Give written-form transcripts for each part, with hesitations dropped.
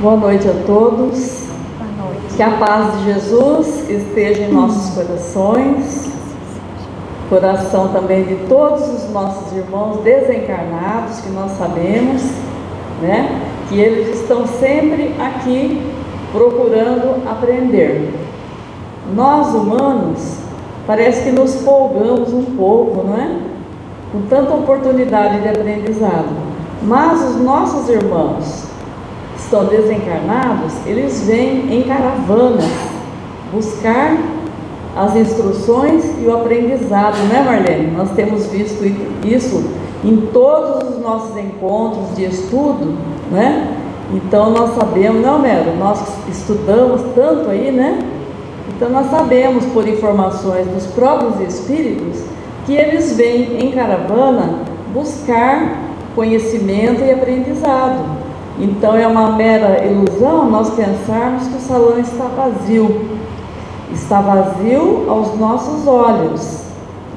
Boa noite a todos. Boa noite. Que a paz de Jesus esteja em nossos corações, coração também de todos os nossos irmãos desencarnados, que nós sabemos, né, que eles estão sempre aqui procurando aprender. Nós humanos parece que nos folgamos um pouco, não é? Com tanta oportunidade de aprendizado. Mas os nossos irmãos que estão desencarnados, eles vêm em caravanas buscar as instruções e o aprendizado, né, Marlene? Nós temos visto isso em todos os nossos encontros de estudo, né? Então nós sabemos, não, Mero, nós estudamos tanto aí, né? Então nós sabemos por informações dos próprios espíritos que eles vêm em caravana buscar conhecimento e aprendizado. Então é uma mera ilusão nós pensarmos que o salão está vazio. Está vazio aos nossos olhos,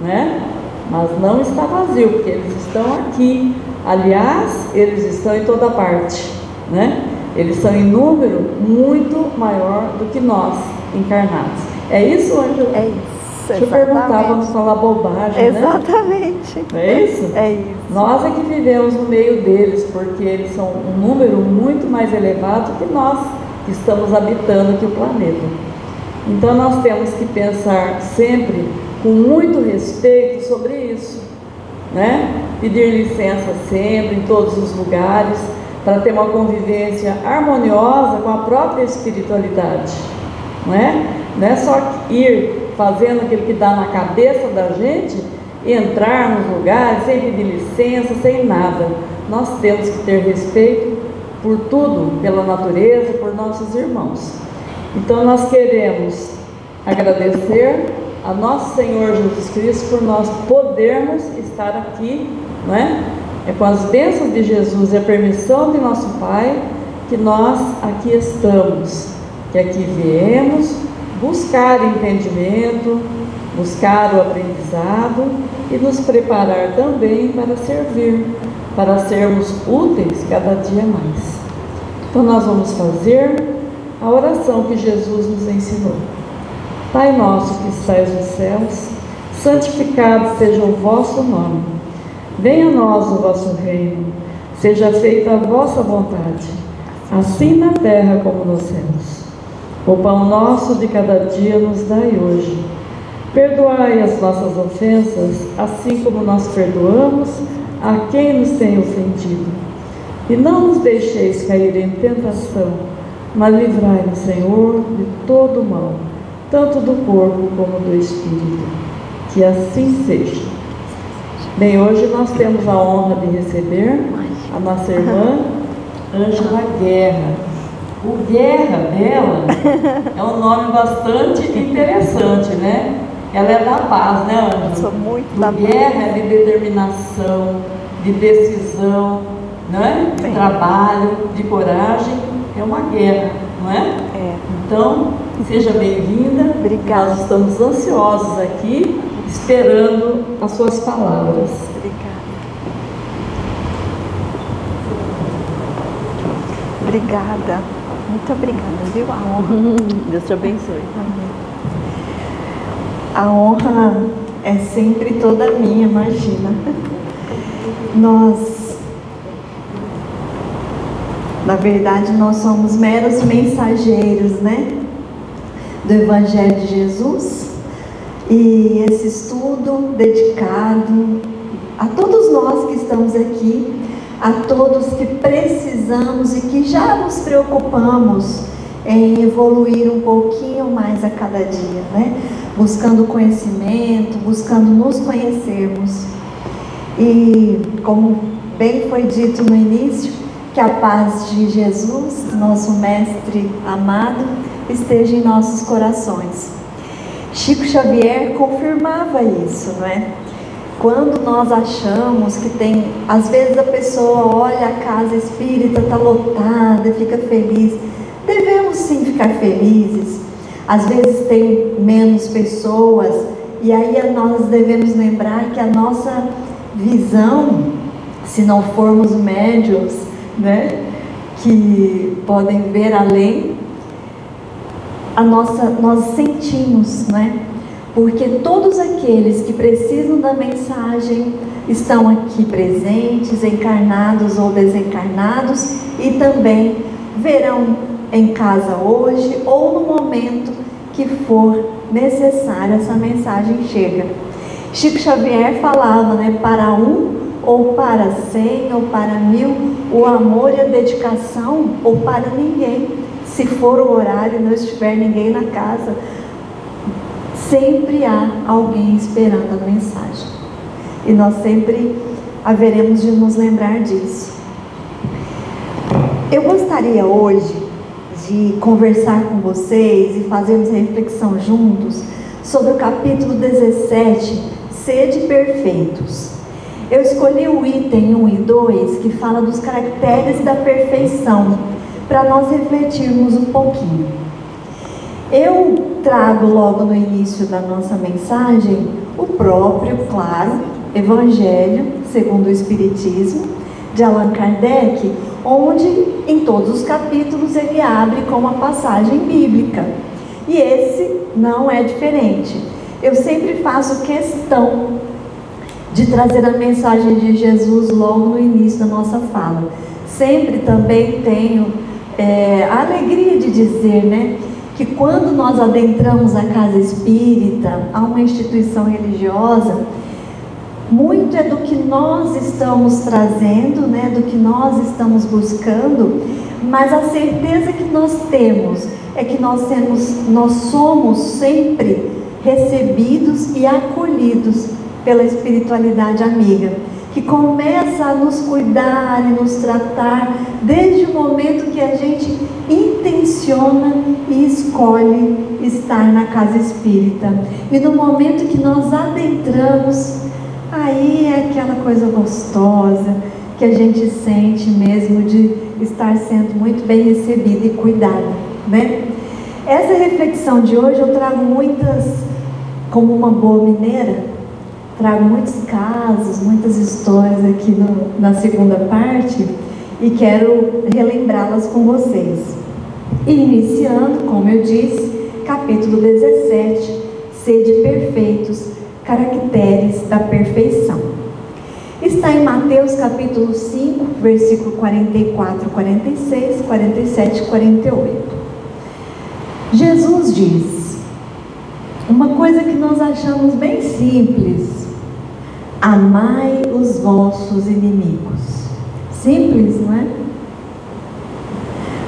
né? Mas não está vazio, porque eles estão aqui. Aliás, eles estão em toda parte, né? Eles são em número muito maior do que nós, encarnados. É isso, Ângela? É isso. Deixa eu perguntar, vamos falar bobagem, exatamente. Né? Não é isso? É isso. Nós é que vivemos no meio deles, porque eles são um número muito mais elevado que nós, que estamos habitando aqui o planeta. Então nós temos que pensar sempre com muito respeito sobre isso, né? Pedir licença sempre, em todos os lugares, para ter uma convivência harmoniosa com a própria espiritualidade, não é? Não é só ir fazendo aquilo que dá na cabeça da gente, entrar nos lugares sem pedir licença, sem nada. Nós temos que ter respeito por tudo, pela natureza, por nossos irmãos. Então nós queremos agradecer a nosso Senhor Jesus Cristo por nós podermos estar aqui, não é? É com as bênçãos de Jesus e a permissão de nosso Pai que nós aqui estamos, que aqui viemos buscar entendimento, buscar o aprendizado e nos preparar também para servir, para sermos úteis cada dia mais. Então nós vamos fazer a oração que Jesus nos ensinou. Pai nosso que estais nos céus, santificado seja o vosso nome. Venha a nós o vosso reino, seja feita a vossa vontade, assim na terra como nos céus. O pão nosso de cada dia nos dai hoje. Perdoai as nossas ofensas, assim como nós perdoamos a quem nos tem ofendido. E não nos deixeis cair em tentação, mas livrai-nos, Senhor, de todo o mal, tanto do corpo como do espírito. Que assim seja. Bem, hoje nós temos a honra de receber a nossa irmã Ângela Guerra. O Guerra dela é um nome bastante interessante, né? Ela é da paz, né, Ângela? Sou muito da paz. Guerra é de determinação, de decisão, né? De trabalho, de coragem. É uma guerra, não é? É. Então, seja bem-vinda. Obrigada. Nós estamos ansiosos aqui, esperando as suas palavras. Obrigada. Muito obrigada, viu? A honra. Deus te abençoe. A honra é sempre toda minha, imagina. Nós, na verdade, nós somos meros mensageiros, né? Do Evangelho de Jesus. E esse estudo dedicado a todos nós que estamos aqui, a todos que precisamos e que já nos preocupamos em evoluir um pouquinho mais a cada dia, né? Buscando conhecimento, buscando nos conhecermos. E como bem foi dito no início, que a paz de Jesus, nosso Mestre amado, esteja em nossos corações. Chico Xavier confirmava isso, não é? Quando nós achamos que tem, às vezes a pessoa olha a casa espírita, está lotada, fica feliz. Devemos sim ficar felizes. Às vezes tem menos pessoas, e aí nós devemos lembrar que a nossa visão, se não formos médiuns, né? que podem ver além, nós sentimos, né? Porque todos aqueles que precisam da mensagem estão aqui presentes, encarnados ou desencarnados, e também verão em casa hoje ou no momento que for necessário essa mensagem chega. Chico Xavier falava, né? Para um, ou para 100, ou para 1000, o amor e a dedicação, ou para ninguém. Se for o horário e não estiver ninguém na casa, sempre há alguém esperando a mensagem. E nós sempre haveremos de nos lembrar disso. Eu gostaria hoje de conversar com vocês e fazermos reflexão juntos sobre o capítulo 17, Sede perfeitos. Eu escolhi o item 1 e 2, que fala dos caracteres da perfeição, para nós refletirmos um pouquinho. Eu trago logo no início da nossa mensagem o próprio, claro, Evangelho segundo o Espiritismo, de Allan Kardec, onde em todos os capítulos ele abre com uma passagem bíblica. E esse não é diferente. Eu sempre faço questão de trazer a mensagem de Jesus logo no início da nossa fala. Sempre também tenho a alegria de dizer, né, que quando nós adentramos a casa espírita, a uma instituição religiosa, muito é do que nós estamos trazendo, né, do que nós estamos buscando, mas a certeza que nós temos é que nós somos sempre recebidos e acolhidos pela espiritualidade amiga, que começa a nos cuidar e nos tratar desde o momento que a gente intenciona e escolhe estar na casa espírita. E no momento que nós adentramos, aí é aquela coisa gostosa que a gente sente mesmo de estar sendo muito bem recebida e cuidada, né? Essa reflexão de hoje eu trago como uma boa mineira, trago muitos casos, muitas histórias aqui na segunda parte e quero relembrá-las com vocês. Iniciando, como eu disse, capítulo 17, Sede perfeitos, caracteres da perfeição. Está em Mateus capítulo 5, versículo 44, 46, 47 e 48. Jesus diz uma coisa que nós achamos bem simples: amai os vossos inimigos. Simples, não é?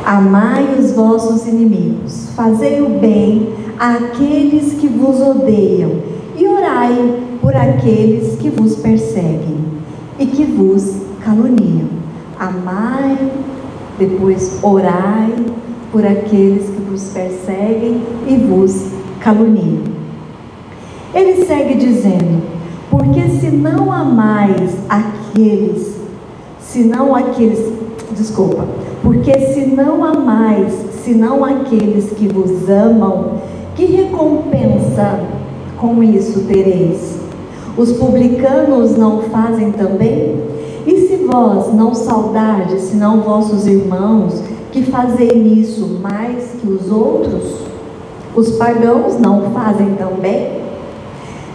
Amai os vossos inimigos, fazei o bem àqueles que vos odeiam e orai por aqueles que vos perseguem e que vos caluniam. Amai, depois orai por aqueles que vos perseguem e vos caluniam. Ele segue dizendo: porque se não amais senão aqueles que vos amam, que recompensa com isso tereis? Os publicanos não fazem também? E se vós não saudardes, senão vossos irmãos, que fazem isso mais que os outros? Os pagãos não fazem também?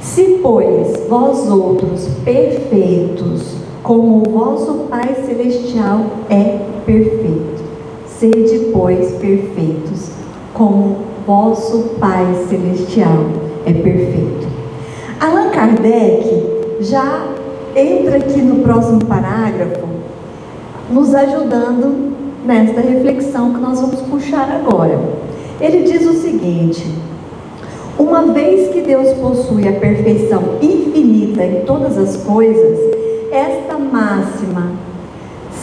Se, pois, vós outros perfeitos, como o vosso Pai Celestial é perfeito, sede, pois, perfeitos, como vosso Pai Celestial é perfeito. Allan Kardec já entra aqui no próximo parágrafo, nos ajudando nesta reflexão que nós vamos puxar agora. Ele diz o seguinte: uma vez que Deus possui a perfeição infinita em todas as coisas, esta máxima,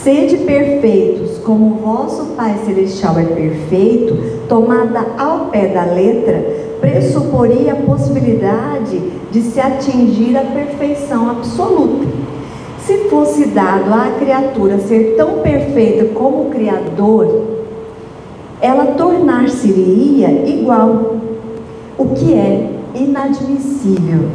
sede perfeitos como o vosso Pai Celestial é perfeito, tomada ao pé da letra, pressuporia a possibilidade de se atingir a perfeição absoluta. Se fosse dado à criatura ser tão perfeita como o Criador, ela tornar-se-ia igual, o que é inadmissível.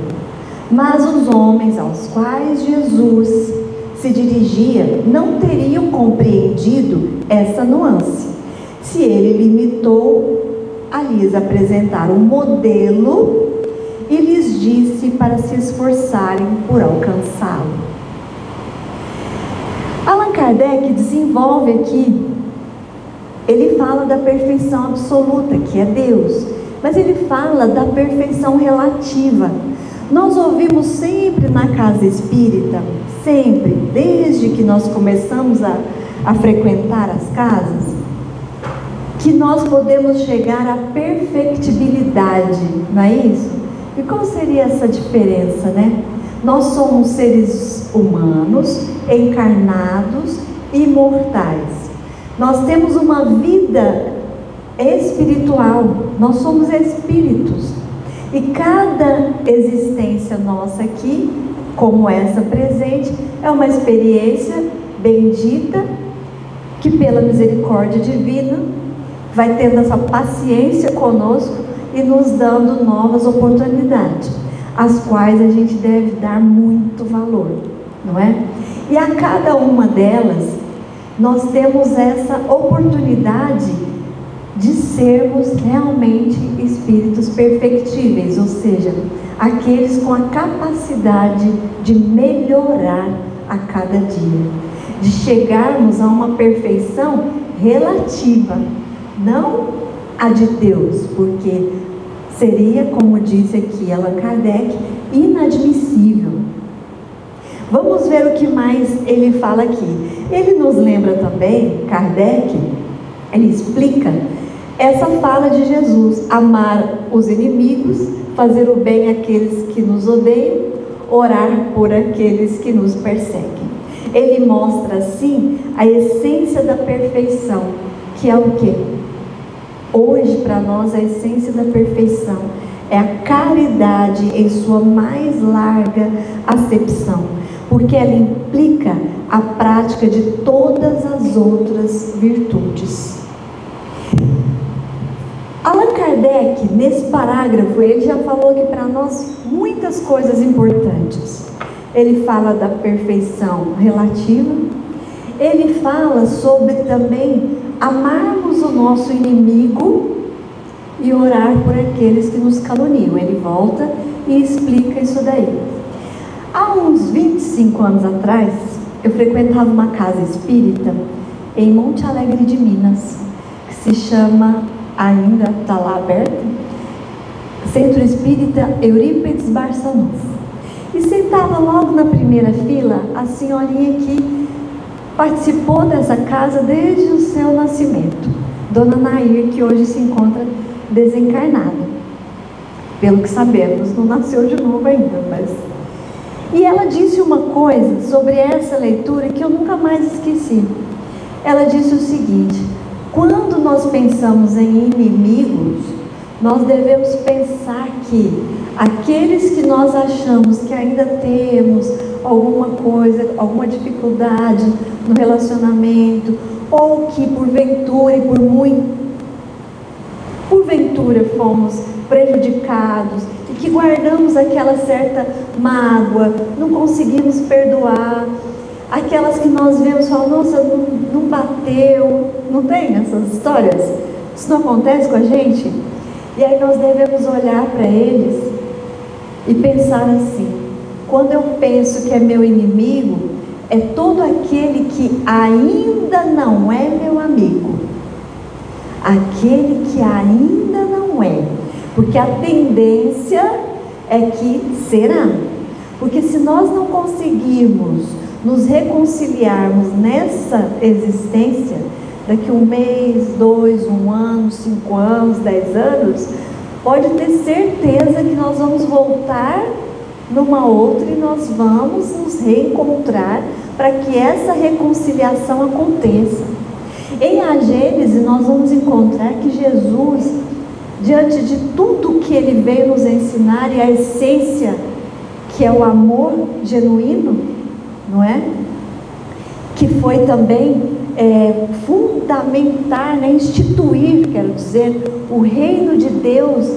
Mas os homens aos quais Jesus se dirigia não teriam compreendido essa nuance, se ele limitou a lhes apresentar um modelo e lhes disse para se esforçarem por alcançá-lo. Allan Kardec desenvolve aqui, ele fala da perfeição absoluta, que é Deus, mas ele fala da perfeição relativa. Nós ouvimos sempre na casa espírita, sempre, desde que nós começamos a frequentar as casas, que nós podemos chegar à perfectibilidade, não é isso? E qual seria essa diferença, né? Nós somos seres humanos, encarnados e imortais. Nós temos uma vida espiritual, nós somos espíritos. E cada existência nossa aqui, como essa presente, é uma experiência bendita que pela misericórdia divina vai tendo essa paciência conosco e nos dando novas oportunidades, às quais a gente deve dar muito valor, não é? E a cada uma delas, nós temos essa oportunidade de sermos realmente espíritos perfectíveis, ou seja, aqueles com a capacidade de melhorar a cada dia, de chegarmos a uma perfeição relativa, não a de Deus, porque seria, como disse aqui Allan Kardec, inadmissível. Vamos ver o que mais ele fala aqui. Ele nos lembra também, Kardec, ele explica essa fala de Jesus: amar os inimigos, fazer o bem àqueles que nos odeiam, orar por aqueles que nos perseguem. Ele mostra assim a essência da perfeição, que é o quê? Hoje para nós a essência da perfeição é a caridade em sua mais larga acepção, porque ela implica a prática de todas as outras virtudes. Allan Kardec, nesse parágrafo, ele já falou aqui para nós muitas coisas importantes. Ele fala da perfeição relativa, ele fala sobre também amarmos o nosso inimigo e orar por aqueles que nos caluniam. Ele volta e explica isso daí. Há uns 25 anos atrás, eu frequentava uma casa espírita em Monte Alegre de Minas, que se chama, ainda está lá aberta, Centro Espírita Eurípides Barçanufo. E sentava logo na primeira fila a senhorinha que participou dessa casa desde o seu nascimento, Dona Nair, que hoje se encontra desencarnada. Pelo que sabemos, não nasceu de novo ainda, mas... E ela disse uma coisa sobre essa leitura que eu nunca mais esqueci. Ela disse o seguinte: quando nós pensamos em inimigos, nós devemos pensar que aqueles que nós achamos que ainda temos alguma coisa, alguma dificuldade no relacionamento, ou que porventura fomos prejudicados e que guardamos aquela certa mágoa, não conseguimos perdoar, aquelas que nós vemos e falamos: nossa, não bateu, não tem essas histórias? Isso não acontece com a gente? E aí nós devemos olhar para eles e pensar assim: quando eu penso que é meu inimigo, é todo aquele que ainda não é meu amigo. Aquele que ainda não é. Porque a tendência é que será. Porque se nós não conseguirmos nos reconciliarmos nessa existência, daqui 1 mês, 2, 1 ano, 5 anos, 10 anos, pode ter certeza que nós vamos voltar numa outra e nós vamos nos reencontrar para que essa reconciliação aconteça. Em a Gênese nós vamos encontrar que Jesus, diante de tudo que ele veio nos ensinar, e a essência que é o amor genuíno, não é? Que foi também fundamentar, né? Instituir, quero dizer, o reino de Deus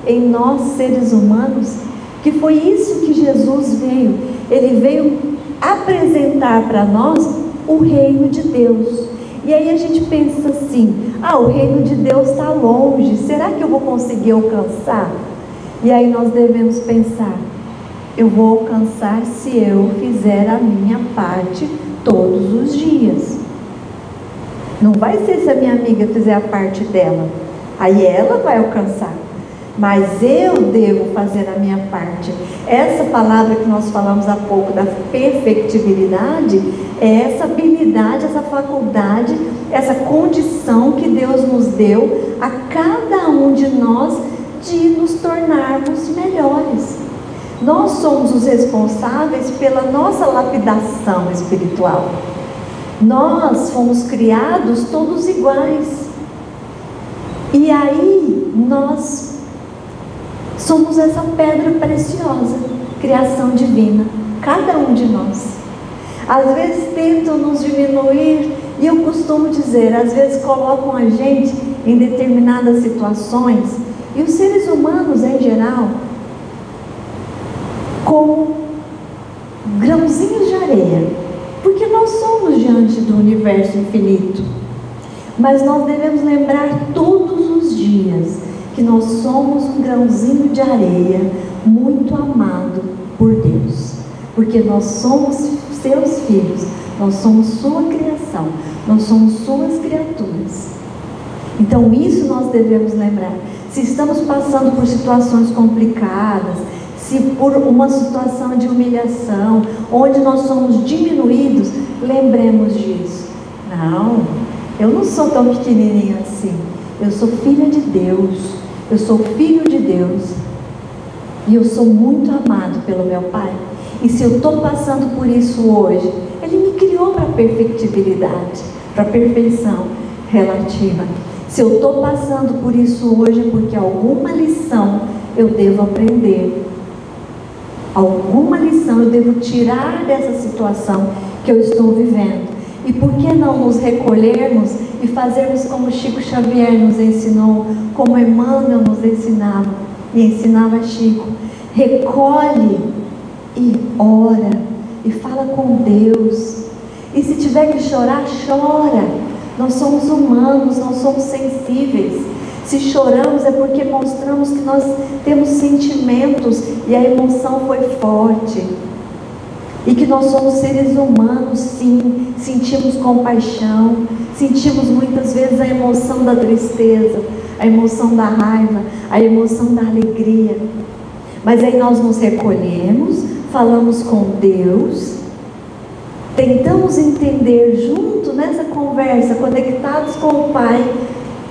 em nós seres humanos, que foi isso que Jesus veio. Ele veio apresentar para nós o reino de Deus. E aí a gente pensa assim: o reino de Deus está longe, será que eu vou conseguir alcançar? E aí nós devemos pensar: eu vou alcançar se eu fizer a minha parte todos os dias. Não vai ser se a minha amiga fizer a parte dela, aí ela vai alcançar, mas eu devo fazer a minha parte. Essa palavra que nós falamos há pouco, da perfectibilidade, é essa habilidade, essa faculdade, essa condição que Deus nos deu a cada um de nós de nos tornarmos melhores. Nós somos os responsáveis pela nossa lapidação espiritual. Nós fomos criados todos iguais. E aí nós somos essa pedra preciosa, criação divina, cada um de nós. Às vezes tentam nos diminuir, e eu costumo dizer, às vezes colocam a gente em determinadas situações, e os seres humanos em geral, como grãozinhos de areia, porque nós somos diante do universo infinito. Mas nós devemos lembrar todos os dias que nós somos um grãozinho de areia muito amado por Deus, porque nós somos seus filhos, nós somos sua criação, nós somos suas criaturas. Então isso nós devemos lembrar. Se estamos passando por situações complicadas, se por uma situação de humilhação, onde nós somos diminuídos, lembremos disso. Não, eu não sou tão pequenininha assim. Eu sou filha de Deus, eu sou filho de Deus, e eu sou muito amado pelo meu Pai. E se eu estou passando por isso hoje, Ele me criou para a perfectibilidade, para a perfeição relativa. Se eu estou passando por isso hoje, é porque alguma lição eu devo aprender. Alguma lição eu devo tirar dessa situação que eu estou vivendo. E por que não nos recolhermos e fazermos como Chico Xavier nos ensinou, como Emmanuel nos ensinava e ensinava a Chico? Recolhe e ora e fala com Deus. E se tiver que chorar, chora. Nós somos humanos, nós somos sensíveis. Se choramos é porque mostramos que nós temos sentimentos e a emoção foi forte. E que nós somos seres humanos, sim, sentimos compaixão, sentimos muitas vezes a emoção da tristeza, a emoção da raiva, a emoção da alegria. Mas aí nós nos recolhemos, falamos com Deus, tentamos entender junto nessa conversa, conectados com o Pai,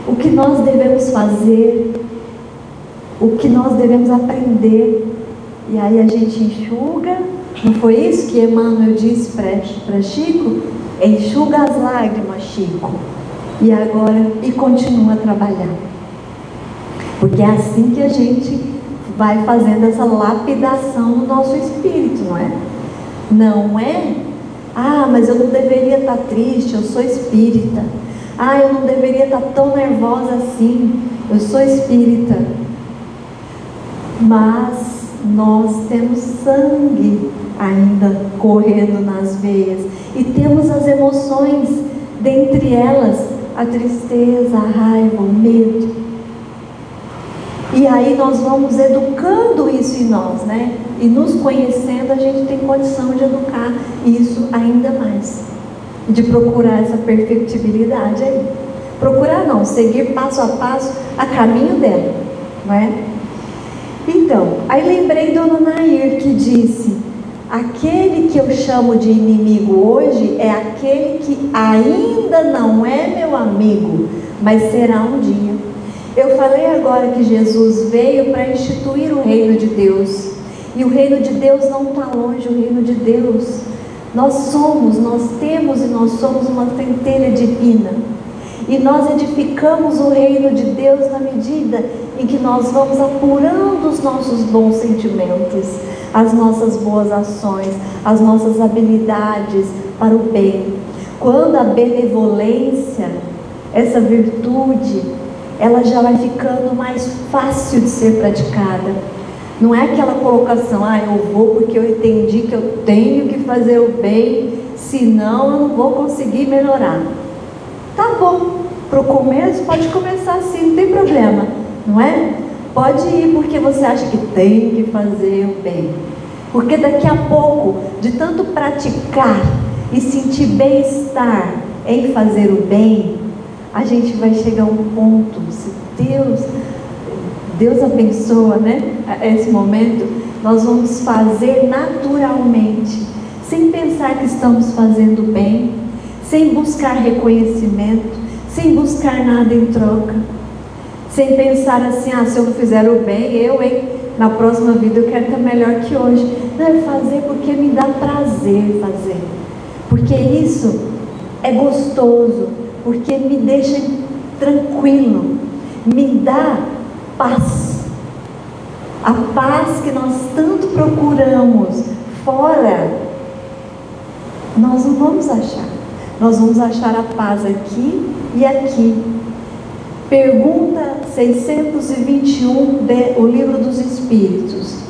o que nós devemos fazer, o que nós devemos aprender. E aí a gente enxuga. Não foi isso que Emmanuel disse para Chico? Enxuga as lágrimas, Chico, e continua a trabalhar. Porque é assim que a gente vai fazendo essa lapidação no nosso espírito, não é? Não é, mas eu não deveria estar triste, eu sou espírita. Eu não deveria estar tão nervosa assim, eu sou espírita. Mas nós temos sangue ainda correndo nas veias, e temos as emoções, dentre elas a tristeza, a raiva, o medo. E aí nós vamos educando isso em nós, né? E nos conhecendo, a gente tem condição de educar isso ainda mais, de procurar essa perfectibilidade aí. Procurar não, seguir passo a passo a caminho dela, não é? Então, aí lembrei Dona Nair que disse: aquele que eu chamo de inimigo hoje é aquele que ainda não é meu amigo, mas será um dia. Eu falei agora que Jesus veio para instituir o reino de Deus, e o reino de Deus não está longe. O reino de Deus, nós temos e nós somos uma centelha divina, e nós edificamos o reino de Deus na medida em que nós vamos apurando os nossos bons sentimentos, as nossas boas ações, as nossas habilidades para o bem. Quando a benevolência, essa virtude, ela já vai ficando mais fácil de ser praticada. Não é aquela colocação, eu vou porque eu entendi que eu tenho que fazer o bem, senão eu não vou conseguir melhorar. Tá bom, para o começo pode começar assim, não tem problema, não é? Pode ir porque você acha que tem que fazer o bem. Porque daqui a pouco, de tanto praticar e sentir bem-estar em fazer o bem, a gente vai chegar a um ponto, se Deus abençoa, né, esse momento, nós vamos fazer naturalmente, sem pensar que estamos fazendo bem, sem buscar reconhecimento, sem buscar nada em troca, sem pensar assim, se eu não fizer o bem, na próxima vida eu quero estar melhor que hoje. Não, é fazer porque me dá prazer fazer, porque isso é gostoso, porque me deixa tranquilo, me dá paz, a paz que nós tanto procuramos fora, nós não vamos achar. Nós vamos achar a paz aqui e aqui. Pergunta 621 do Livro dos Espíritos: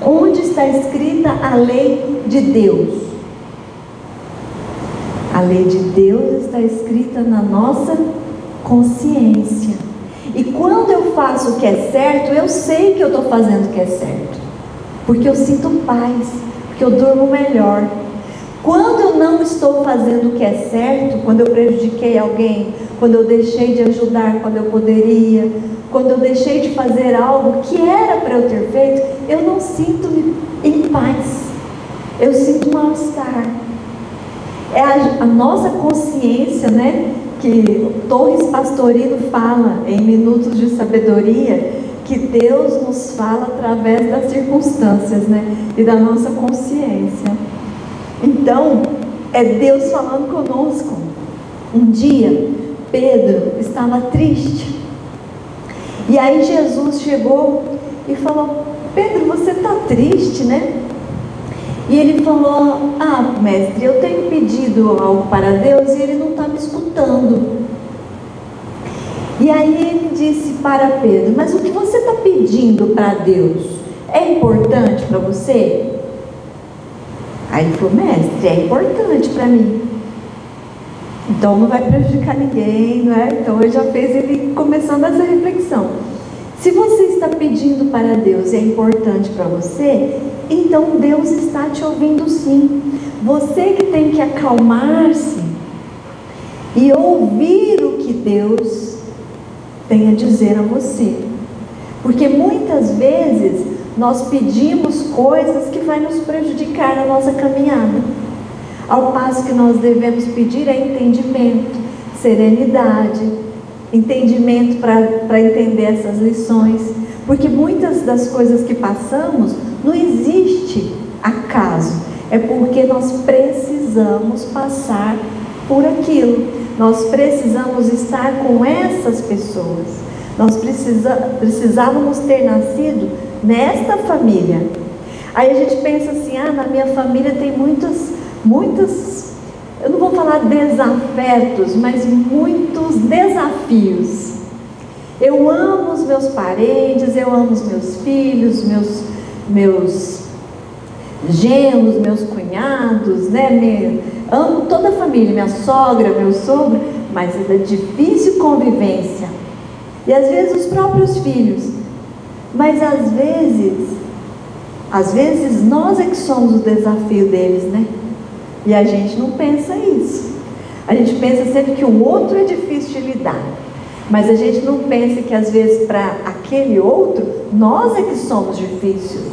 onde está escrita a lei de Deus? A lei de Deus está escrita na nossa consciência. E quando eu faço o que é certo, eu sei que eu estou fazendo o que é certo, porque eu sinto paz, porque eu durmo melhor. Quando eu não estou fazendo o que é certo, quando eu prejudiquei alguém, quando eu deixei de ajudar quando eu poderia, quando eu deixei de fazer algo que era para eu ter feito, eu não sinto-me em paz, eu sinto mal-estar. É a nossa consciência, né, que Torres Pastorino fala em Minutos de Sabedoria, que Deus nos fala através das circunstâncias, né, e da nossa consciência. Então, é Deus falando conosco. Um dia, Pedro estava triste, e aí Jesus chegou e falou: Pedro, você está triste, né? E ele falou: mestre, eu tenho pedido algo para Deus e Ele não está me escutando. E aí ele disse para Pedro: mas o que você está pedindo para Deus é importante para você? Aí ele falou: mestre, é importante para mim, então não vai prejudicar ninguém, não é? Então ele já fez ele começando essa reflexão. Se você está pedindo para Deus e é importante para você, então Deus está te ouvindo sim. Você que tem que acalmar-se e ouvir o que Deus tem a dizer a você, porque muitas vezes nós pedimos coisas que vai nos prejudicar na nossa caminhada, ao passo que nós devemos pedir entendimento, serenidade, entendimento para entender essas lições, porque muitas das coisas que passamos não existe acaso, é porque nós precisamos passar por aquilo, nós precisamos estar com essas pessoas, nós precisávamos ter nascido nesta família. Aí a gente pensa assim: na minha família tem muitas, eu não vou falar desafetos, mas muitos desafios. Eu amo os meus parentes, eu amo os meus filhos, meus genros, meus cunhados, né? Amo toda a família, minha sogra, meu sogro, mas é da difícil convivência. E às vezes os próprios filhos. Mas às vezes nós é que somos o desafio deles, né? E a gente não pensa isso. A gente pensa sempre que o outro é difícil de lidar, mas a gente não pensa que às vezes para aquele outro, nós é que somos difíceis,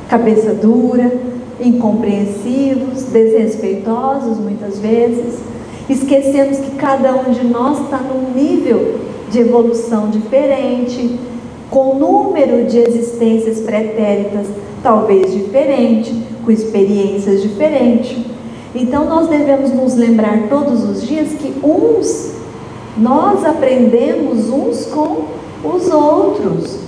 cabeça dura, incompreensivos, desrespeitosos muitas vezes. Esquecemos que cada um de nós está num nível de evolução diferente, com número de existências pretéritas talvez diferente, com experiências diferentes. Então nós devemos nos lembrar todos os dias que nós aprendemos uns com os outros.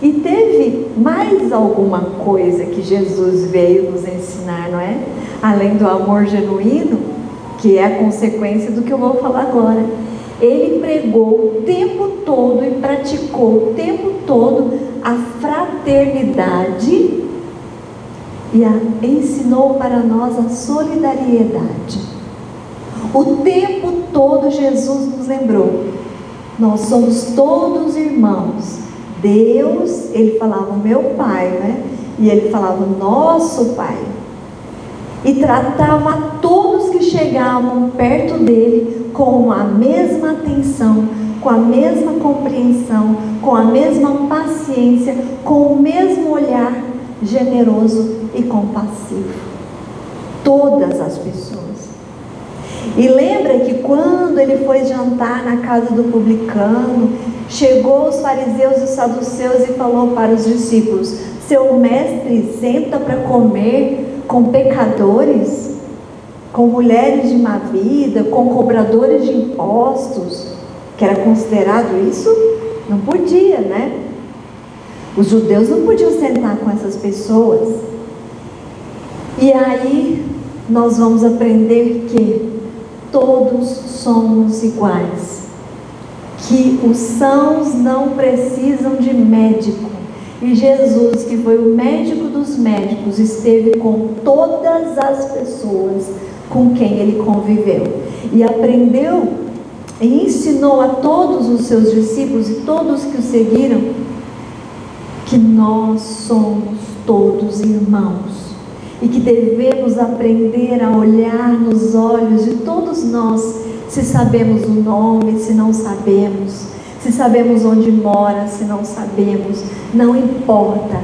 E teve mais alguma coisa que Jesus veio nos ensinar, não é? Além do amor genuíno, que é a consequência do que eu vou falar agora. Ele pregou o tempo todo e praticou o tempo todo a fraternidade e ensinou para nós a solidariedade. O tempo todo Jesus nos lembrou: nós somos todos irmãos. Deus, ele falava meu Pai, né? E ele falava nosso Pai. E tratava a todos que chegavam perto dele com a mesma atenção, com a mesma compreensão, com a mesma paciência, com o mesmo olhar generoso e compassivo. Todas as pessoas. E lembra que quando ele foi jantar na casa do publicano, chegou os fariseus e os saduceus e falou para os discípulos: seu mestre senta para comer com pecadores, com mulheres de má vida, com cobradores de impostos, que era considerado isso? Não podia, né? Os judeus não podiam sentar com essas pessoas. E aí nós vamos aprender que todos somos iguais, que os sãos não precisam de médico, e Jesus, que foi o médico dos médicos, esteve com todas as pessoas com quem ele conviveu, e aprendeu e ensinou a todos os seus discípulos e todos que o seguiram, que nós somos todos irmãos, e que devemos aprender a olhar nos olhos de todos nós, se sabemos o nome, se não sabemos, se sabemos onde mora, se não sabemos, não importa,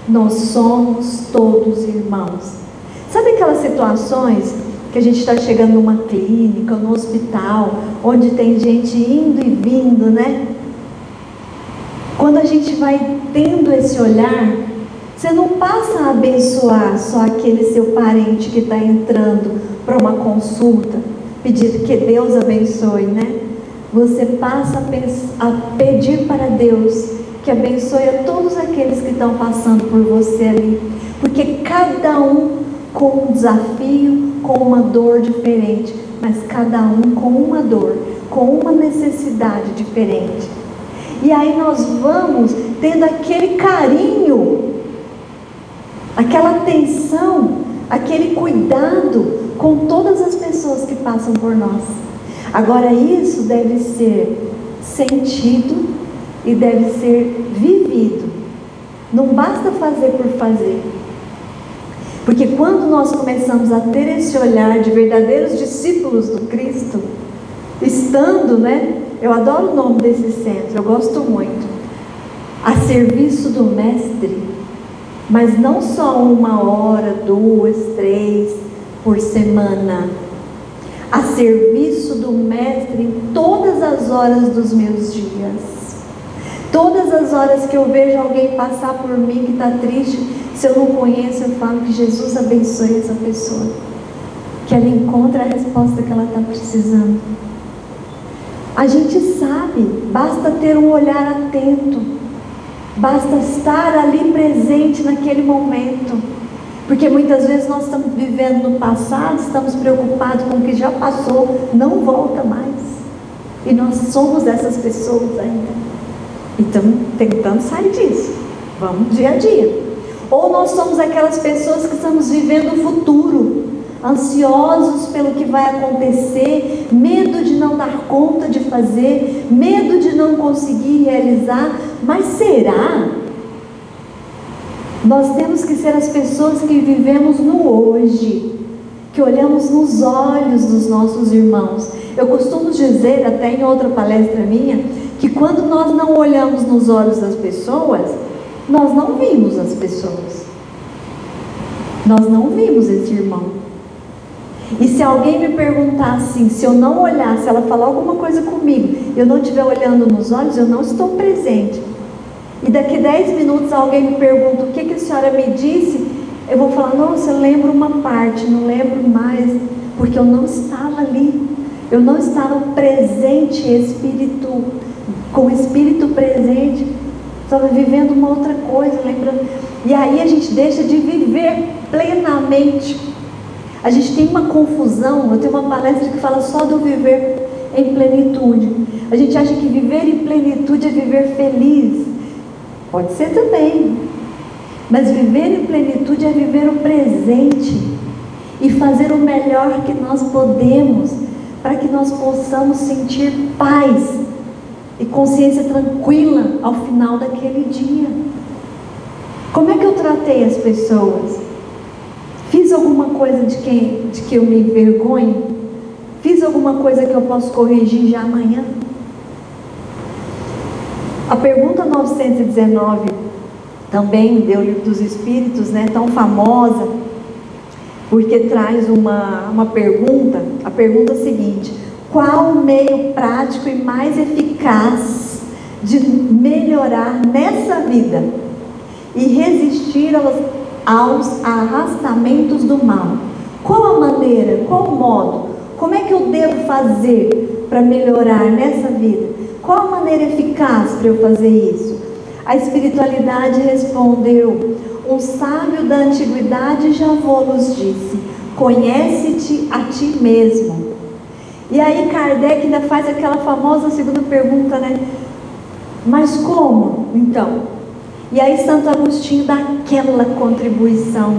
nós somos todos irmãos. Sabe aquelas situações que a gente está chegando numa clínica, no hospital, onde tem gente indo e vindo, né? Quando a gente vai tendo esse olhar, você não passa a abençoar só aquele seu parente que está entrando para uma consulta, pedir que Deus abençoe, né? Você passa a pedir para Deus que abençoe a todos aqueles que estão passando por você ali, porque cada um com um desafio, com uma dor diferente, mas cada um com uma dor, com uma necessidade diferente. E aí nós vamos tendo aquele carinho, aquela atenção, aquele cuidado com todas as pessoas que passam por nós. Agora isso deve ser sentido e deve ser vivido. Não basta fazer por fazer. Porque quando nós começamos a ter esse olhar de verdadeiros discípulos do Cristo, estando, né? Eu adoro o nome desse centro, eu gosto muito. A serviço do Mestre, mas não só 1 hora, 2, 3 por semana. A serviço do Mestre em todas as horas dos meus dias. Todas as horas que eu vejo alguém passar por mim que está triste, se eu não conheço, eu falo que Jesus abençoe essa pessoa, que ela encontre a resposta que ela está precisando. A gente sabe, basta ter um olhar atento, basta estar ali presente naquele momento, porque muitas vezes nós estamos vivendo no passado, estamos preocupados com o que já passou, não volta mais, e nós somos essas pessoas ainda, e estamos tentando sair disso, vamos dia a dia. Ou nós somos aquelas pessoas que estamos vivendo o futuro, ansiosos pelo que vai acontecer, medo de não dar conta de fazer, medo de não conseguir realizar. Mas será? Nós temos que ser as pessoas que vivemos no hoje, que olhamos nos olhos dos nossos irmãos. Eu costumo dizer, até em outra palestra minha, que quando nós não olhamos nos olhos das pessoas, nós não vimos as pessoas, nós não vimos esse irmão. E se alguém me perguntar assim, se eu não olhar, se ela falar alguma coisa comigo, eu não estiver olhando nos olhos, eu não estou presente. E daqui 10 minutos alguém me pergunta o que a senhora me disse, eu vou falar, nossa, eu lembro uma parte, não lembro mais, porque eu não estava ali, eu não estava presente, com o espírito presente, estava vivendo uma outra coisa, lembrando. E aí a gente deixa de viver plenamente. A gente tem uma confusão. Eu tenho uma palestra que fala só do viver em plenitude. A gente acha que viver em plenitude é viver feliz. Pode ser também. Mas viver em plenitude é viver o presente e fazer o melhor que nós podemos para que nós possamos sentir paz e consciência tranquila ao final daquele dia. Como é que eu tratei as pessoas? Fiz alguma coisa de que eu me envergonho? Fiz alguma coisa que eu posso corrigir já amanhã? A pergunta 919, também do Livro dos Espíritos, né, tão famosa, porque traz uma pergunta. A pergunta é a seguinte: qual o meio prático e mais eficaz de melhorar nessa vida e resistir aos arrastamentos do mal? Qual a maneira, qual o modo, como é que eu devo fazer para melhorar nessa vida? Qual a maneira eficaz para eu fazer isso? A espiritualidade respondeu: um sábio da antiguidade já vos disse, conhece-te a ti mesmo. E aí Kardec ainda faz aquela famosa segunda pergunta, né? Mas como, então? E aí Santo Agostinho dá aquela contribuição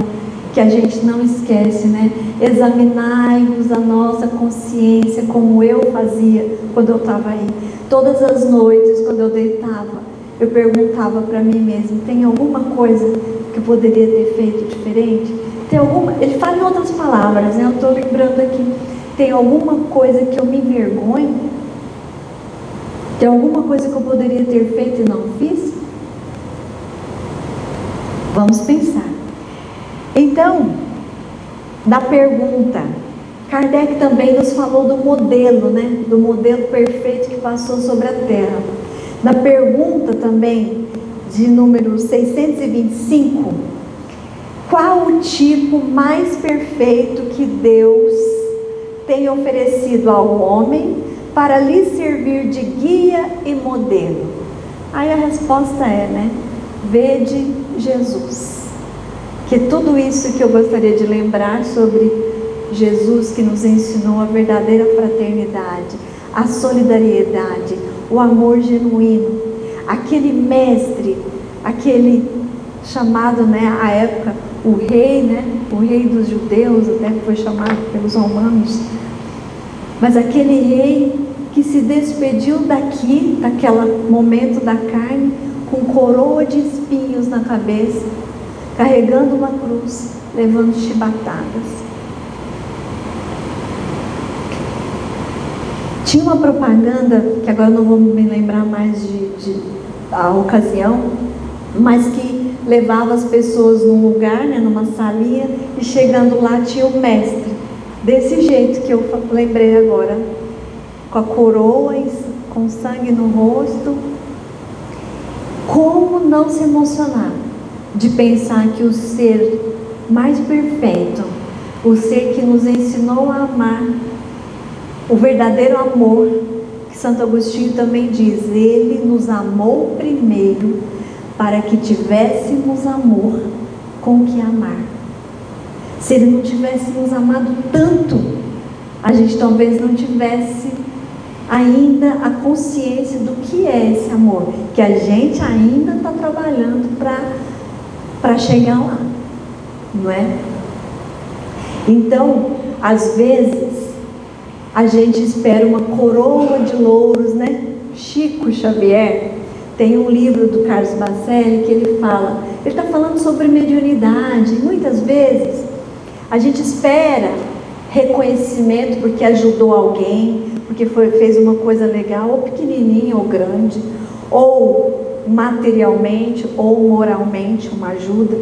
que a gente não esquece, né? Examinai-vos a nossa consciência, como eu fazia quando eu estava aí. Todas as noites, quando eu deitava, eu perguntava para mim mesma: tem alguma coisa que eu poderia ter feito diferente? Tem alguma... Ele fala em outras palavras, né? Eu estou lembrando aqui. Tem alguma coisa que eu me envergonho? Tem alguma coisa que eu poderia ter feito e não fiz? Vamos pensar. Então, da pergunta, Kardec também nos falou do modelo, né? Do modelo perfeito que passou sobre a Terra. Na pergunta também, de número 625, qual o tipo mais perfeito que Deus tem oferecido ao homem para lhe servir de guia e modelo? Aí a resposta é, né? Vede Jesus. Que tudo isso que eu gostaria de lembrar sobre Jesus, que nos ensinou a verdadeira fraternidade, a solidariedade, o amor genuíno, aquele mestre, aquele chamado, né, à época, o rei, né, o rei dos judeus, até foi chamado pelos romanos, mas aquele rei que se despediu daqui, daquele momento da carne, com coroa de espinhos na cabeça, carregando uma cruz, levando chibatadas. Tinha uma propaganda, que agora não vou me lembrar mais a ocasião, mas que levava as pessoas num lugar, né, numa salinha, e chegando lá tinha o mestre, desse jeito que eu lembrei agora, com a coroa, com sangue no rosto. Como não se emocionar de pensar que o ser mais perfeito, o ser que nos ensinou a amar, o verdadeiro amor, que Santo Agostinho também diz, ele nos amou primeiro para que tivéssemos amor com que amar. Se ele não tivesse nos amado tanto, a gente talvez não tivesse ainda a consciência do que é esse amor, que a gente ainda está trabalhando para chegar lá, não é? Então, às vezes, a gente espera uma coroa de louros, né? Chico Xavier tem um livro do Carlos Bacelli que ele está falando sobre mediunidade. Muitas vezes a gente espera reconhecimento porque ajudou alguém, porque fez uma coisa legal, ou pequenininha ou grande, ou materialmente ou moralmente uma ajuda,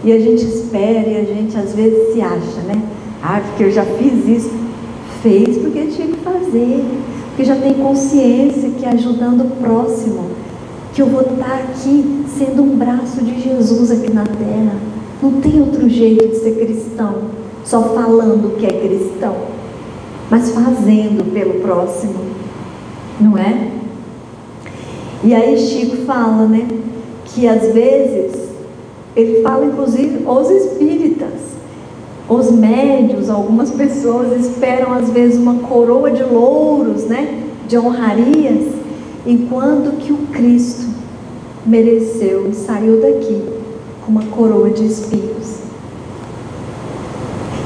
e a gente espera, e a gente às vezes se acha, né? Ah, porque eu já fiz isso. Fez porque tinha que fazer, porque já tem consciência que ajudando o próximo, que eu vou estar aqui sendo um braço de Jesus aqui na terra. Não tem outro jeito de ser cristão, só falando que é cristão, mas fazendo pelo próximo, não é? E aí Chico fala, né, que às vezes, ele fala inclusive os espíritas, os médios, algumas pessoas esperam às vezes uma coroa de louros, né, de honrarias, enquanto que o Cristo, mereceu e saiu daqui com uma coroa de espinhos.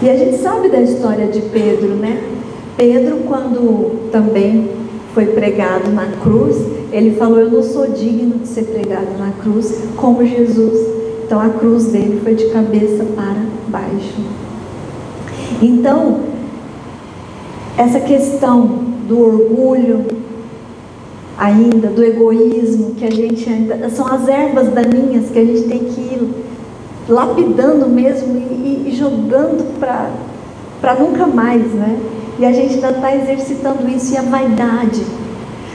E a gente sabe da história de Pedro, né? Pedro, quando também foi pregado na cruz, ele falou: eu não sou digno de ser pregado na cruz como Jesus. Então a cruz dele foi de cabeça para baixo. Então, essa questão do orgulho, ainda, do egoísmo, que a gente ainda, são as ervas daninhas que a gente tem que ir lapidando mesmo e jogando para nunca mais, né? E a gente ainda está exercitando isso. E a vaidade,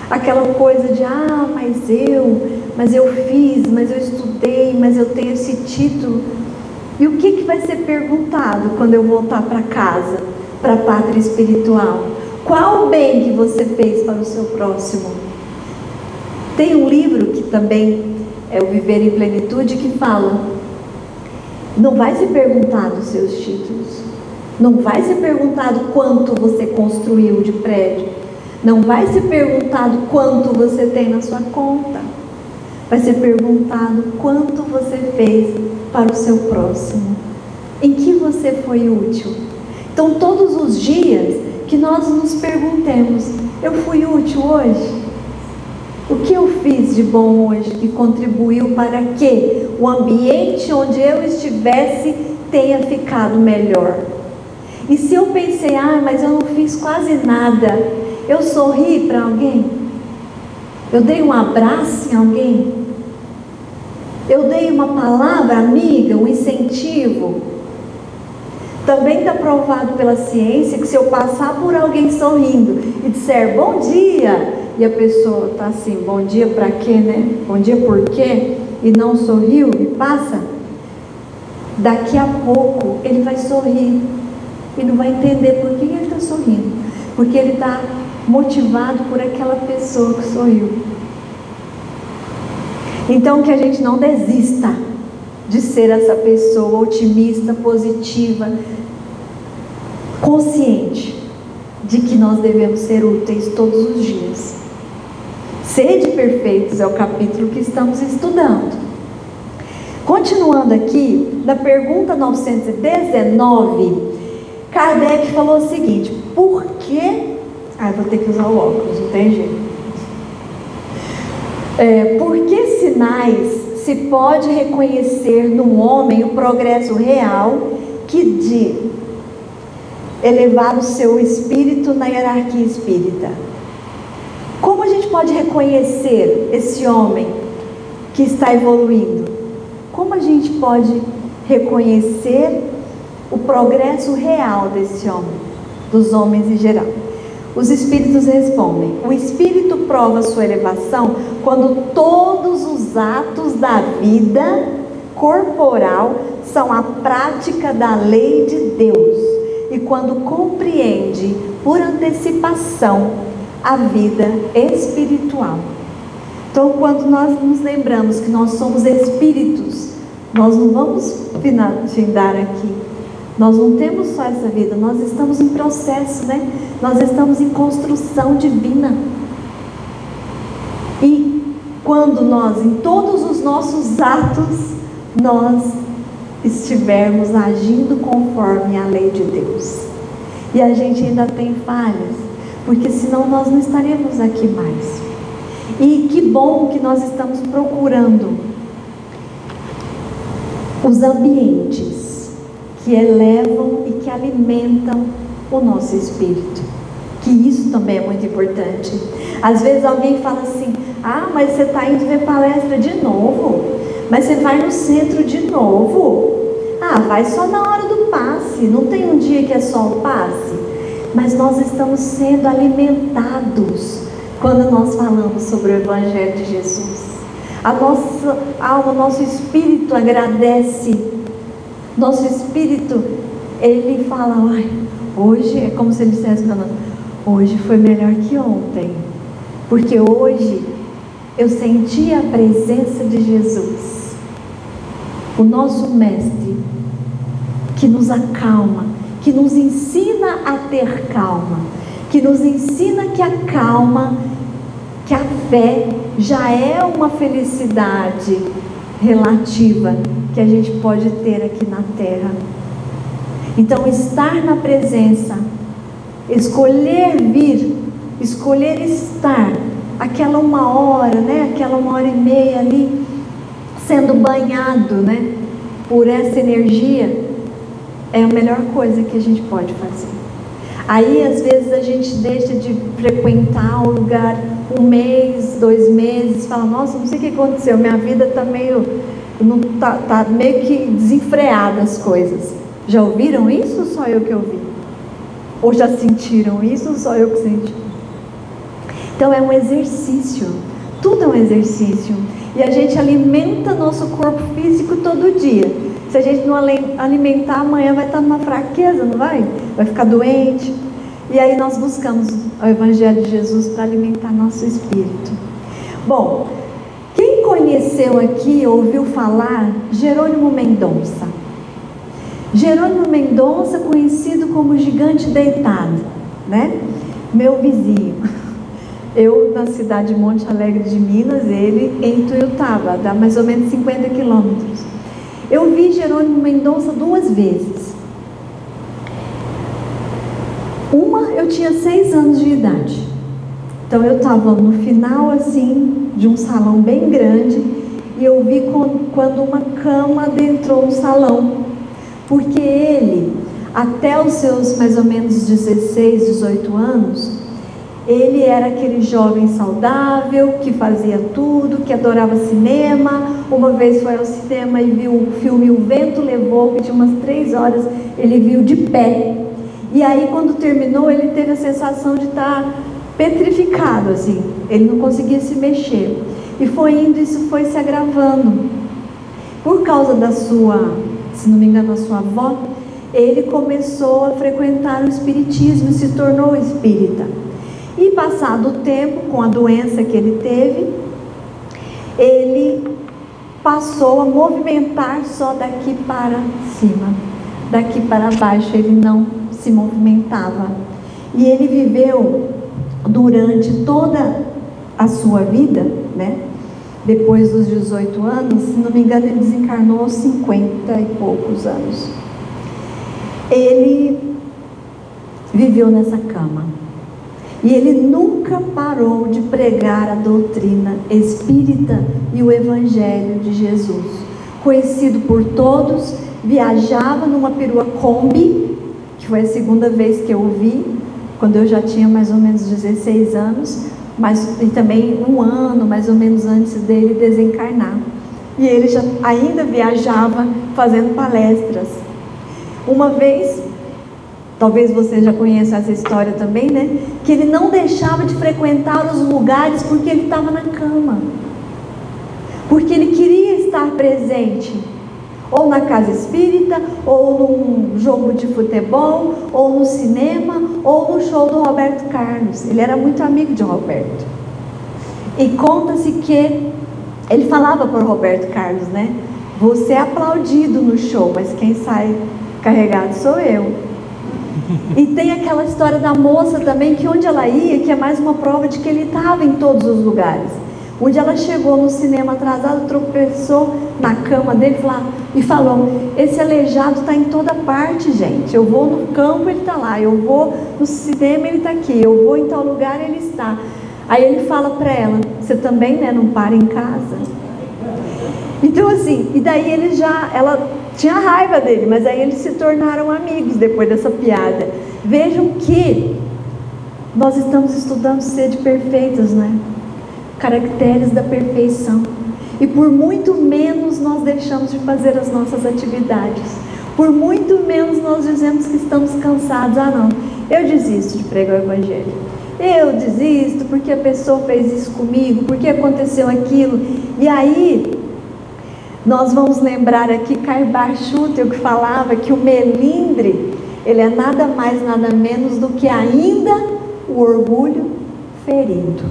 aquela coisa de mas eu fiz, mas eu estudei, mas eu tenho esse título. E o que vai ser perguntado quando eu voltar para casa, para a pátria espiritual? Qual o bem que você fez para o seu próximo? Tem um livro que também é o Viver em Plenitude, que fala: não vai ser perguntado os seus títulos, não vai ser perguntado quanto você construiu de prédio, não vai ser perguntado quanto você tem na sua conta, vai ser perguntado quanto você fez para o seu próximo, em que você foi útil. Então, todos os dias que nós nos perguntemos: eu fui útil hoje? O que eu fiz de bom hoje que contribuiu para que o ambiente onde eu estivesse tenha ficado melhor? E se eu pensei: mas eu não fiz quase nada, eu sorri para alguém? Eu dei um abraço em alguém? Eu dei uma palavra amiga, um incentivo? Também está provado pela ciência que se eu passar por alguém sorrindo e disser bom dia, e a pessoa está assim: bom dia para quê, né? Bom dia por quê? E não sorriu e passa, daqui a pouco ele vai sorrir e não vai entender por que ele está sorrindo, porque ele está motivado por aquela pessoa que sorriu. Então, que a gente não desista de ser essa pessoa otimista, positiva, consciente de que nós devemos ser úteis todos os dias. Sede perfeitos é o capítulo que estamos estudando. Continuando aqui, na pergunta 919, Kardec falou o seguinte: por que... vou ter que usar o óculos, não tem jeito. Por que sinais se pode reconhecer no homem o progresso real que de elevar o seu espírito na hierarquia espírita? Como a gente pode reconhecer esse homem que está evoluindo? Como a gente pode reconhecer o progresso real desse homem, dos homens em geral? Os espíritos respondem: o espírito prova sua elevação quando todos os atos da vida corporal são a prática da lei de Deus, e quando compreende por antecipação a vida espiritual. Então, quando nós nos lembramos que nós somos espíritos, nós não vamos findar aqui. Nós não temos só essa vida, nós estamos em processo, né? Nós estamos em construção divina. E quando nós, em todos os nossos atos, nós estivermos agindo conforme a lei de Deus. E a gente ainda tem falhas, porque senão nós não estaremos aqui mais. E que bom que nós estamos procurando os ambientes que elevam e que alimentam o nosso espírito, que isso também é muito importante. Às vezes alguém fala assim: mas você está indo ver palestra de novo? Mas você vai no centro de novo? Vai só na hora do passe, não tem um dia que é só o passe. Mas nós estamos sendo alimentados quando nós falamos sobre o Evangelho de Jesus. A nossa alma, nosso espírito agradece. Nosso espírito, ele fala: hoje é como se ele dissesse: hoje foi melhor que ontem, porque hoje eu senti a presença de Jesus, o nosso mestre, que nos acalma, que nos ensina a ter calma, que nos ensina que a calma, que a fé já é uma felicidade relativa que a gente pode ter aqui na terra. Então, estar na presença, escolher vir, escolher estar, aquela 1 hora, né? Aquela 1h30 ali, sendo banhado, né? Por essa energia, é a melhor coisa que a gente pode fazer. Aí, às vezes, a gente deixa de frequentar o lugar 1 mês, 2 meses, fala, nossa, não sei o que aconteceu, minha vida está meio, tá meio que desenfreada as coisas. Já ouviram isso ou só eu que ouvi? Ou já sentiram isso ou só eu que senti? Então é um exercício, tudo é um exercício. E a gente alimenta nosso corpo físico todo dia. Se a gente não alimentar, amanhã vai estar numa fraqueza, não vai? Vai ficar doente. E aí nós buscamos o Evangelho de Jesus para alimentar nosso espírito. Bom, quem conheceu aqui, ouviu falar, Jerônimo Mendonça? Jerônimo Mendonça, conhecido como Gigante Deitado, né? Meu vizinho. Eu na cidade de Monte Alegre de Minas, ele em Tuiutaba, dá mais ou menos 50 quilômetros. Eu vi Jerônimo Mendonça 2 vezes. Uma, eu tinha 6 anos de idade. Então eu estava no final assim de um salão bem grande e eu vi quando uma cama adentrou no salão. Porque ele, até os seus mais ou menos 16, 18 anos, ele era aquele jovem saudável, que fazia tudo, que adorava cinema. Uma vez foi ao cinema e viu o filme O Vento Levou, que tinha umas 3 horas, ele viu de pé. E aí quando terminou, ele teve a sensação de estar petrificado, assim. Ele não conseguia se mexer. E foi indo, isso foi se agravando. Por causa da sua, se não me engano, a sua avó, ele começou a frequentar o espiritismo e se tornou espírita. E passado o tempo, com a doença que ele teve, ele passou a movimentar só daqui para cima, daqui para baixo ele não se movimentava. E ele viveu durante toda a sua vida, né? Depois dos 18 anos, se não me engano, ele desencarnou aos 50 e poucos anos. Ele viveu nessa cama. E ele nunca parou de pregar a doutrina espírita e o Evangelho de Jesus. Conhecido por todos, viajava numa perua Kombi, que foi a 2ª vez que eu o vi, quando eu já tinha mais ou menos 16 anos, mas e também 1 ano mais ou menos antes dele desencarnar. E ele já ainda viajava fazendo palestras. Uma vez, talvez você já conheça essa história também, né? Que ele não deixava de frequentar os lugares porque ele estava na cama. Porque ele queria estar presente. Ou na casa espírita, ou num jogo de futebol, ou no cinema, ou no show do Roberto Carlos. Ele era muito amigo de Roberto. E conta-se que ele falava para o Roberto Carlos, né? Você é aplaudido no show, mas quem sai carregado sou eu. E tem aquela história da moça também, que onde ela ia, que é mais uma prova de que ele estava em todos os lugares. Onde ela chegou no cinema atrasado, tropeçou na cama dele e falou, esse aleijado está em toda parte, gente. Eu vou no campo, ele está lá. Eu vou no cinema, ele está aqui. Eu vou em tal lugar, ele está. Aí ele fala para ela, você também, né, não para em casa? Então assim, e daí ela tinha raiva dele, mas aí eles se tornaram amigos depois dessa piada. Vejam que nós estamos estudando sede perfeitas, né? Caracteres da perfeição. E por muito menos nós deixamos de fazer as nossas atividades. Por muito menos nós dizemos que estamos cansados. Ah não, eu desisto de pregar o Evangelho. Eu desisto porque a pessoa fez isso comigo, porque aconteceu aquilo. E aí nós vamos lembrar aqui Karl Schutter, que falava que o melindre, ele é nada mais, nada menos do que ainda o orgulho ferido.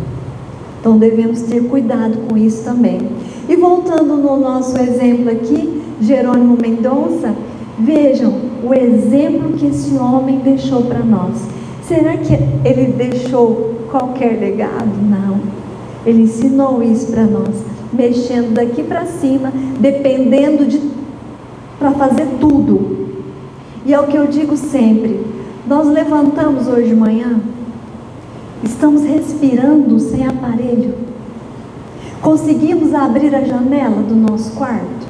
Então devemos ter cuidado com isso também. E voltando no nosso exemplo aqui, Jerônimo Mendonça, vejam o exemplo que esse homem deixou para nós. Será que ele deixou qualquer legado? Não. Ele ensinou isso para nós, mexendo daqui para cima, dependendo para fazer tudo. E é o que eu digo sempre, nós levantamos hoje de manhã, estamos respirando sem aparelho, conseguimos abrir a janela do nosso quarto,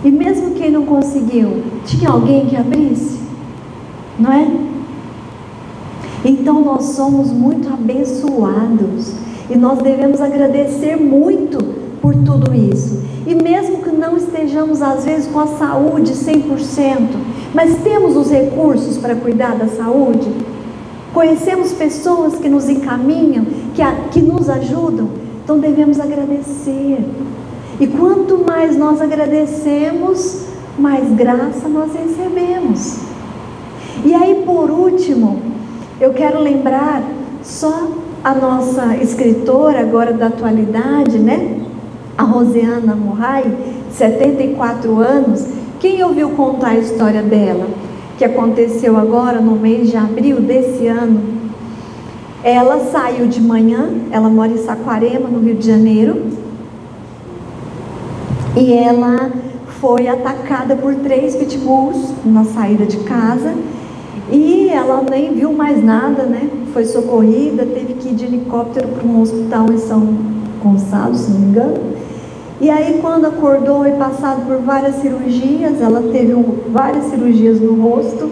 e mesmo quem não conseguiu, tinha alguém que abrisse, não é? Então nós somos muito abençoados, e nós devemos agradecer muito por tudo isso. E mesmo que não estejamos às vezes com a saúde 100%, mas temos os recursos para cuidar da saúde, conhecemos pessoas que nos encaminham, que nos ajudam, então devemos agradecer. E quanto mais nós agradecemos, mais graça nós recebemos. E aí, por último, eu quero lembrar só a nossa escritora agora da atualidade, né? A Rosiana Murray, 74 anos. Quem ouviu contar a história dela? Que aconteceu agora no mês de abril desse ano. Ela saiu de manhã, ela mora em Saquarema, no Rio de Janeiro, e ela foi atacada por 3 pitbulls na saída de casa, e ela nem viu mais nada, né? Foi socorrida, teve que ir de helicóptero para um hospital em São Gonçalo, se não me engano. E aí, quando acordou e passado por várias cirurgias, ela teve várias cirurgias no rosto,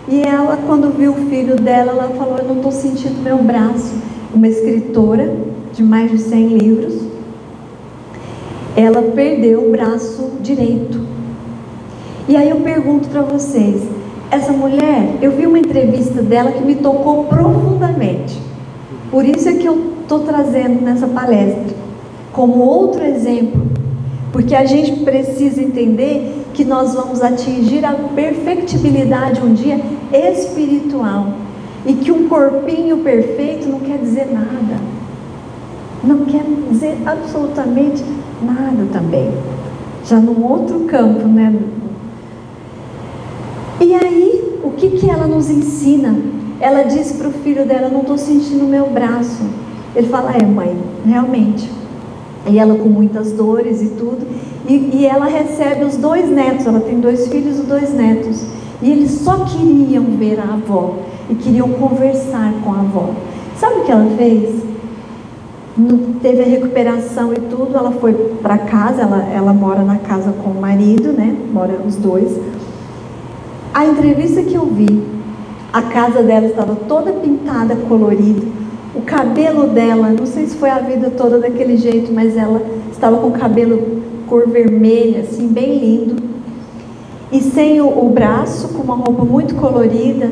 e ela, quando viu o filho dela, ela falou: eu não estou sentindo meu braço. Uma escritora de mais de 100 livros, ela perdeu o braço direito. E aí eu pergunto para vocês, essa mulher, eu vi uma entrevista dela que me tocou profundamente, por isso é que eu estou trazendo nessa palestra, como outro exemplo, porque a gente precisa entender que nós vamos atingir a perfectibilidade um dia espiritual, e que um corpinho perfeito não quer dizer nada, não quer dizer absolutamente nada também, já num outro campo, né? E aí, o que ela nos ensina? Ela disse para o filho dela: não estou sentindo o meu braço. Ele fala: é, mãe, realmente. E ela com muitas dores e tudo, e ela recebe os 2 netos, ela tem 2 filhos e 2 netos, e eles só queriam ver a avó, e queriam conversar com a avó. Sabe o que ela fez? Teve a recuperação e tudo, ela foi para casa, ela mora na casa com o marido, né? Moram os 2. A entrevista que eu vi, a casa dela estava toda pintada, colorida, o cabelo dela, não sei se foi a vida toda daquele jeito, mas ela estava com o cabelo cor vermelha, assim, bem lindo, e sem o braço, com uma roupa muito colorida,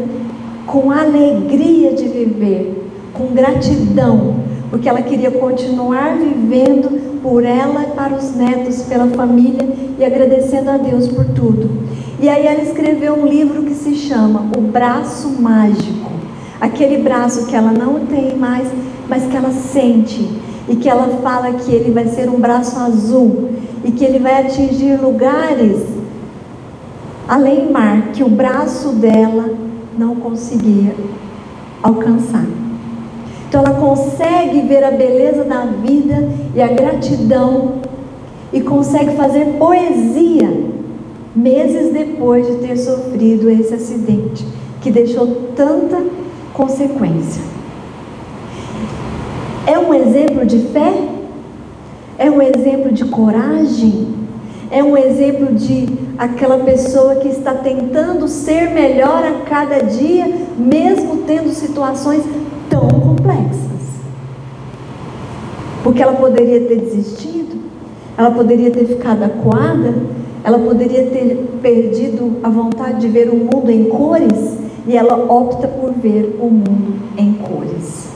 com alegria de viver, com gratidão, porque ela queria continuar vivendo por ela e para os netos, pela família, e agradecendo a Deus por tudo. E aí ela escreveu um livro que se chama O Braço Mágico, aquele braço que ela não tem mais, mas que ela sente, e que ela fala que ele vai ser um braço azul, e que ele vai atingir lugares além mar, que o braço dela não conseguia alcançar. Então ela consegue ver a beleza da vida e a gratidão, e consegue fazer poesia meses depois de ter sofrido esse acidente, que deixou tanta consequência. É um exemplo de fé? É um exemplo de coragem? É um exemplo de aquela pessoa que está tentando ser melhor a cada dia, mesmo tendo situações tão complexas? Porque ela poderia ter desistido, ela poderia ter ficado acuada, ela poderia ter perdido a vontade de ver o mundo em cores, e ela opta por ver o mundo em cores.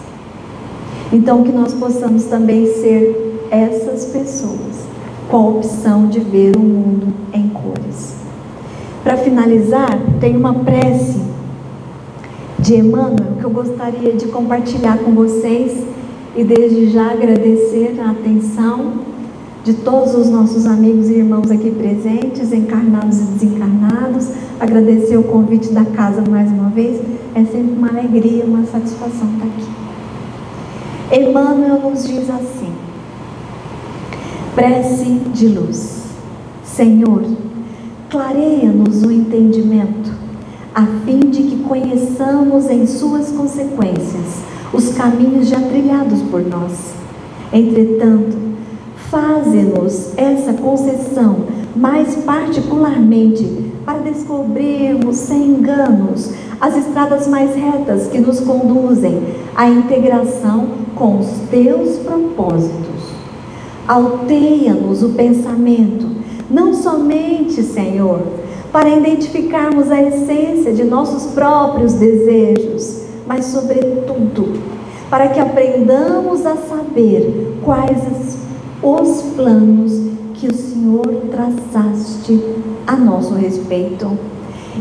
Então que nós possamos também ser essas pessoas, com a opção de ver o mundo em cores. Para finalizar, tem uma prece de Emmanuel que eu gostaria de compartilhar com vocês, e desde já agradecer a atenção de todos os nossos amigos e irmãos aqui presentes, encarnados e desencarnados. Agradecer o convite da casa mais uma vez, é sempre uma alegria, uma satisfação estar aqui. Emmanuel nos diz assim: Prece de luz. Senhor, clareia-nos o entendimento, a fim de que conheçamos em suas consequências os caminhos já trilhados por nós. Entretanto, faze-nos essa concessão mais particularmente para descobrirmos sem enganos as estradas mais retas que nos conduzem à integração com os teus propósitos. Alteia-nos o pensamento, não somente, Senhor, para identificarmos a essência de nossos próprios desejos, mas sobretudo para que aprendamos a saber quais os planos que o Senhor traçaste a nosso respeito.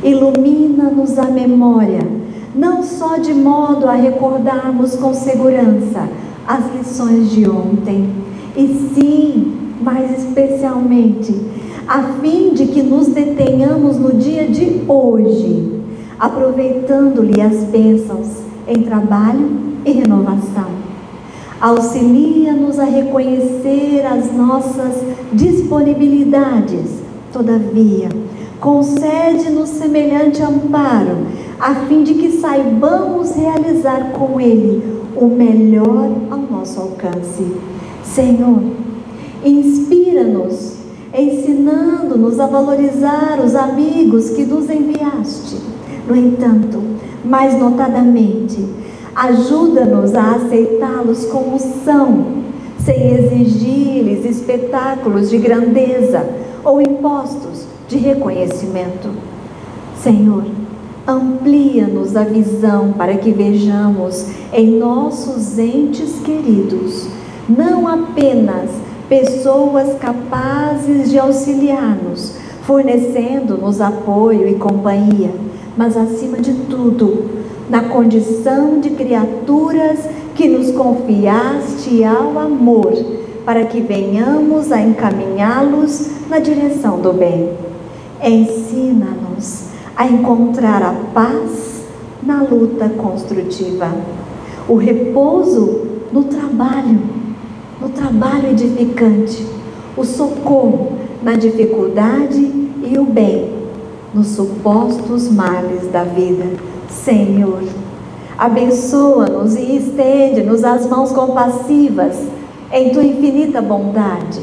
Ilumina-nos a memória, não só de modo a recordarmos com segurança as lições de ontem, e sim, mais especialmente, a fim de que nos detenhamos no dia de hoje, aproveitando-lhe as bênçãos em trabalho e renovação. Auxilia-nos a reconhecer as nossas disponibilidades, todavia, concede-nos semelhante amparo, a fim de que saibamos realizar com ele o melhor ao nosso alcance. Senhor, inspira-nos, ensinando-nos a valorizar os amigos que nos enviaste. No entanto, mais notadamente, ajuda-nos a aceitá-los como são, sem exigir-lhes espetáculos de grandeza ou impostos de reconhecimento. Senhor, amplia-nos a visão para que vejamos em nossos entes queridos não apenas pessoas capazes de auxiliar-nos, fornecendo-nos apoio e companhia, mas acima de tudo, na condição de criaturas que nos confiaste ao amor, para que venhamos a encaminhá-los na direção do bem. Ensina-nos a encontrar a paz na luta construtiva, o repouso no trabalho edificante, o socorro na dificuldade e o bem nos supostos males da vida. Senhor, abençoa-nos e estende-nos as mãos compassivas em tua infinita bondade,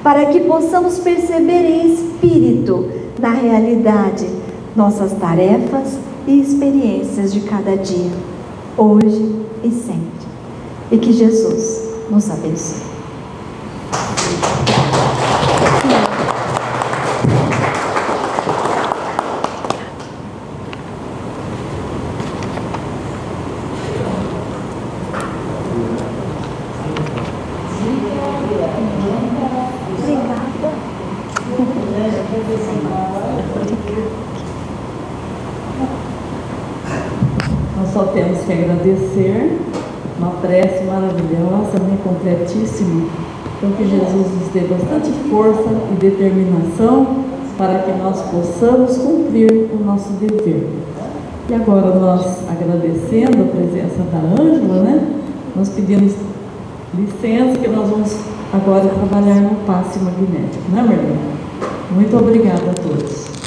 para que possamos perceber em espírito, na realidade, nossas tarefas e experiências de cada dia, hoje e sempre. E que Jesus nos abençoe. Nós só temos que agradecer, uma prece maravilhosa, né, completíssima. Então que Jesus nos dê bastante força e determinação para que nós possamos cumprir o nosso dever. E agora nós, agradecendo a presença da Ângela, né, nós pedimos licença que nós vamos agora trabalhar no passe magnético, né, Marlene? Muito obrigada a todos.